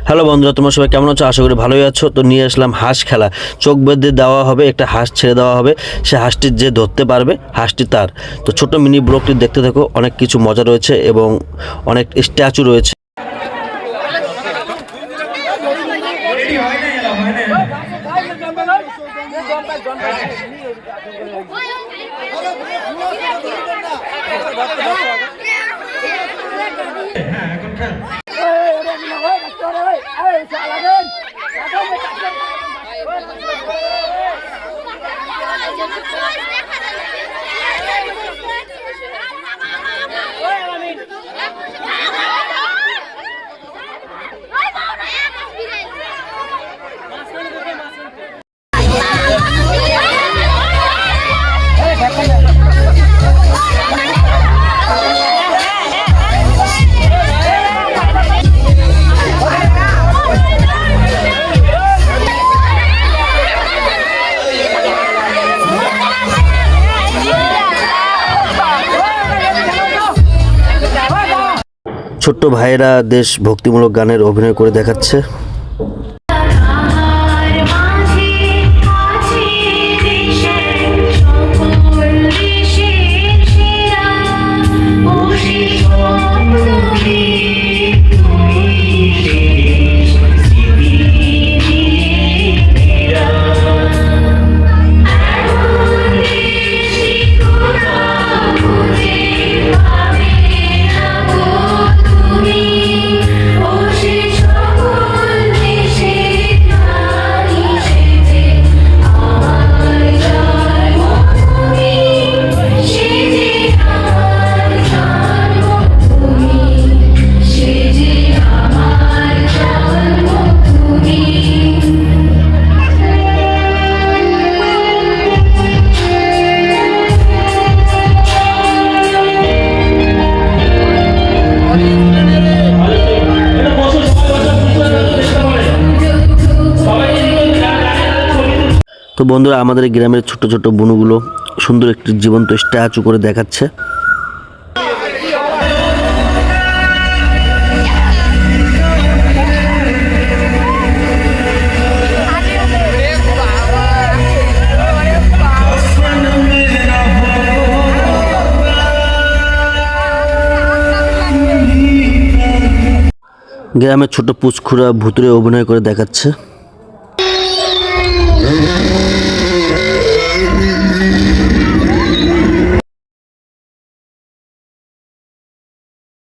Hello বন্ধুরা, তোমরা সবাই কেমন আছো? আশা করি ভালোই আছো। তো নিয়ে আসলাম হাঁস খেলা। চোখ বেঁধে দেওয়া হবে, একটা হাঁস ছেড়ে দেওয়া হবে, সে হাঁসটি যে ধরতে পারবে হাঁসটি তার। তো ছোট মিনি ব্লগটি দেখতে থাকো, অনেক কিছু মজা রয়েছে এবং অনেক স্ট্যাচু রয়েছে। ছোট্ট ভাইয়েরা দেশ ভক্তিমূলক গানের অভিনয় করে দেখাচ্ছে। তো বন্ধুরা, আমাদের গ্রামের ছোট ছোট বুনুগুলো সুন্দর একটি জীবন্ত স্ট্যাচু করে দেখাচ্ছে। গ্রামের ছোট পুচকুরা ভুতুরে অভিনয় করে দেখাচ্ছে।